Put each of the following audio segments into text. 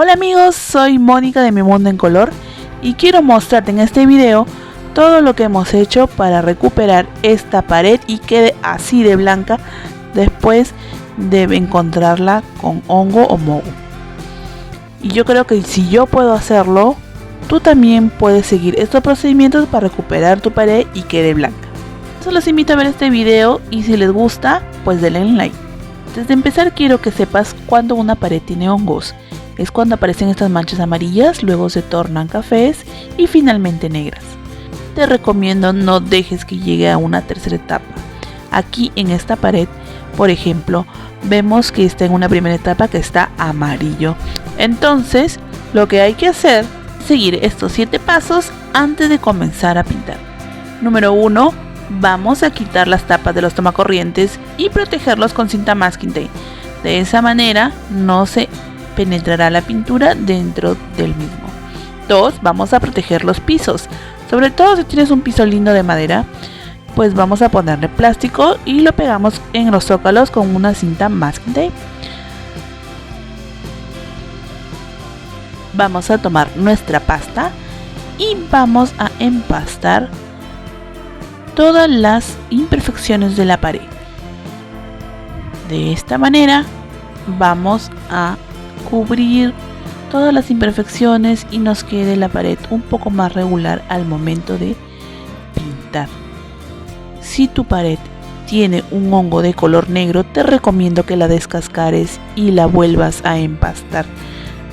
Hola amigos, soy Mónica de Mi Mundo en Color y quiero mostrarte en este video todo lo que hemos hecho para recuperar esta pared y quede así de blanca después de encontrarla con hongo o moho. Y yo creo que si yo puedo hacerlo, tú también puedes seguir estos procedimientos para recuperar tu pared y quede blanca. Entonces los invito a ver este video y si les gusta, pues denle un like. Antes de empezar quiero que sepas cuando una pared tiene hongos. Es cuando aparecen estas manchas amarillas, luego se tornan cafés y finalmente negras. Te recomiendo no dejes que llegue a una tercera etapa. Aquí en esta pared, por ejemplo, vemos que está en una primera etapa que está amarillo. Entonces, lo que hay que hacer es seguir estos 7 pasos antes de comenzar a pintar. Número 1. Vamos a quitar las tapas de los tomacorrientes y protegerlos con cinta masking tape. De esa manera no se penetrará la pintura dentro del mismo. 2. Vamos a proteger los pisos. Sobre todo si tienes un piso lindo de madera, pues vamos a ponerle plástico y lo pegamos en los zócalos con una cinta masking tape. Vamos a tomar nuestra pasta y vamos a empastar todas las imperfecciones de la pared. De esta manera vamos a cubrir todas las imperfecciones y nos quede la pared un poco más regular al momento de pintar. Si tu pared tiene un hongo de color negro, te recomiendo que la descascares y la vuelvas a empastar,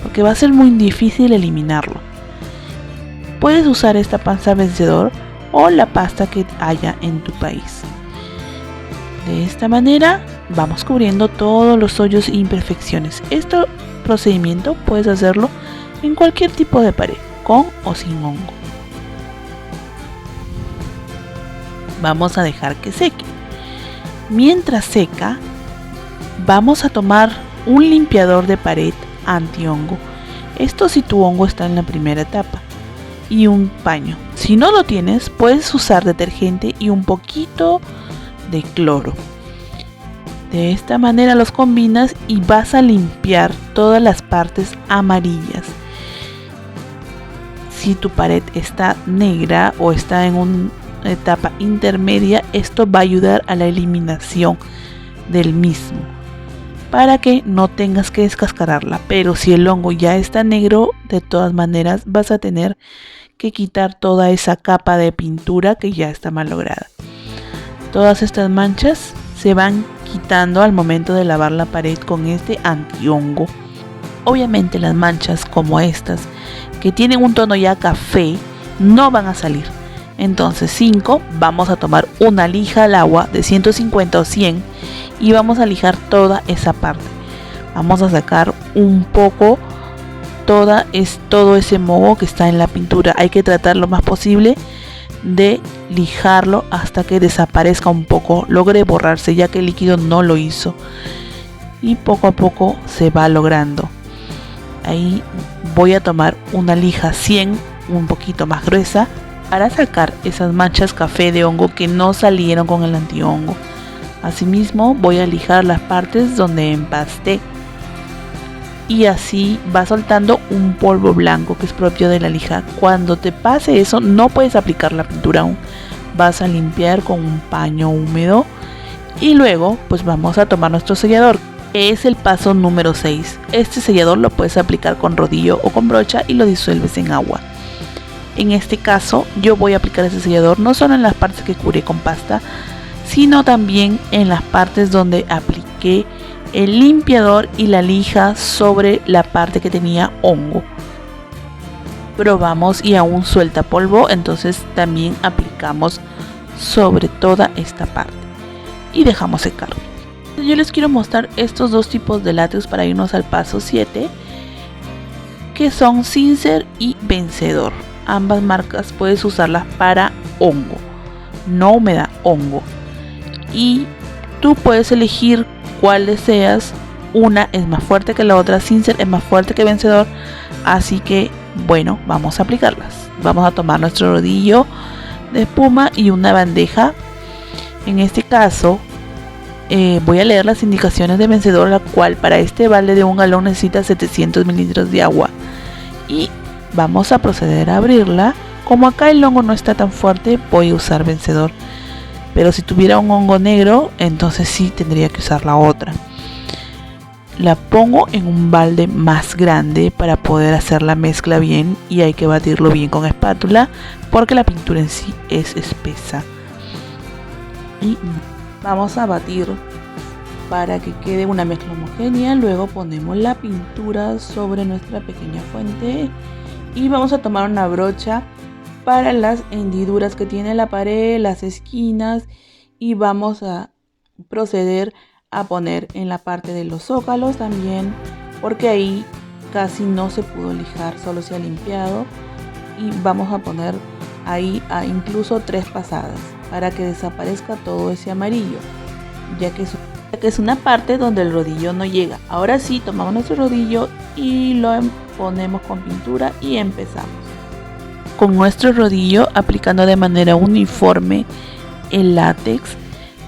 porque va a ser muy difícil eliminarlo. Puedes usar esta pasta vencedor o la pasta que haya en tu país. De esta manera vamos cubriendo todos los hoyos e imperfecciones. Este procedimiento puedes hacerlo en cualquier tipo de pared, con o sin hongo. Vamos a dejar que seque. Mientras seca, vamos a tomar un limpiador de pared anti-hongo. Esto si tu hongo está en la primera etapa. Y un paño. Si no lo tienes, puedes usar detergente y un poquito de cloro. De esta manera los combinas y vas a limpiar todas las partes amarillas. Si tu pared está negra o está en una etapa intermedia, esto va a ayudar a la eliminación del mismo, para que no tengas que descascararla. Pero si el hongo ya está negro, de todas maneras vas a tener que quitar toda esa capa de pintura que ya está malograda. Todas estas manchas se van quitando al momento de lavar la pared con este antihongo. Obviamente las manchas como estas, que tienen un tono ya café, no van a salir. Entonces 5, vamos a tomar una lija al agua de 150 o 100 y vamos a lijar toda esa parte. Vamos a sacar un poco todo ese moho que está en la pintura. Hay que tratar lo más posible de lijarlo hasta que desaparezca un poco, logre borrarse, ya que el líquido no lo hizo, y poco a poco se va logrando. Ahí voy a tomar una lija 100 un poquito más gruesa para sacar esas manchas café de hongo que no salieron con el antihongo. Asimismo voy a lijar las partes donde empasté y así va soltando un polvo blanco que es propio de la lija. Cuando te pase eso, no puedes aplicar la pintura aún. Vas a limpiar con un paño húmedo y luego pues vamos a tomar nuestro sellador, que es el paso número 6. Este sellador lo puedes aplicar con rodillo o con brocha y lo disuelves en agua. En este caso yo voy a aplicar ese sellador no solo en las partes que cubrí con pasta, sino también en las partes donde apliqué el limpiador y la lija sobre la parte que tenía hongo. Probamos y aún suelta polvo, entonces también aplicamos sobre toda esta parte y dejamos secar. Yo les quiero mostrar estos dos tipos de látex para irnos al paso 7, que son Sincero y Vencedor. Ambas marcas puedes usarlas para hongo, no humedad, hongo. Y tú puedes elegir cuál deseas. Una es más fuerte que la otra, Sincero es más fuerte que Vencedor, así que bueno, vamos a aplicarlas. Vamos a tomar nuestro rodillo de espuma y una bandeja. En este caso voy a leer las indicaciones de vencedor, la cual para este balde de 1 galón necesita 700 mililitros de agua. Y vamos a proceder a abrirla. Como acá el hongo no está tan fuerte, voy a usar vencedor. Pero si tuviera un hongo negro, entonces sí tendría que usar la otra. La pongo en un balde más grande para poder hacer la mezcla bien, y hay que batirlo bien con espátula porque la pintura en sí es espesa. Y vamos a batir para que quede una mezcla homogénea. Luego ponemos la pintura sobre nuestra pequeña fuente y vamos a tomar una brocha para las hendiduras que tiene la pared, las esquinas, y vamos a proceder a poner en la parte de los zócalos también, porque ahí casi no se pudo lijar, solo se ha limpiado, y vamos a poner ahí incluso 3 pasadas para que desaparezca todo ese amarillo, ya que es una parte donde el rodillo no llega. Ahora sí, tomamos nuestro rodillo y lo ponemos con pintura y empezamos. Con nuestro rodillo aplicando de manera uniforme el látex,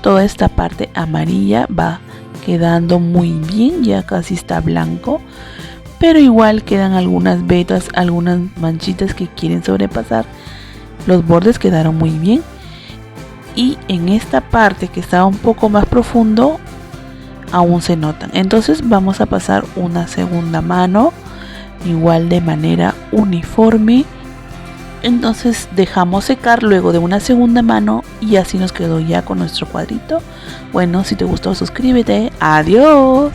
toda esta parte amarilla va quedando muy bien, ya casi está blanco, pero igual quedan algunas vetas, algunas manchitas que quieren sobrepasar. Los bordes quedaron muy bien, y en esta parte que estaba un poco más profundo aún se notan. Entonces vamos a pasar una segunda mano igual de manera uniforme. Entonces dejamos secar luego de una segunda mano y así nos quedó ya con nuestro cuadrito. Bueno, si te gustó suscríbete. Adiós.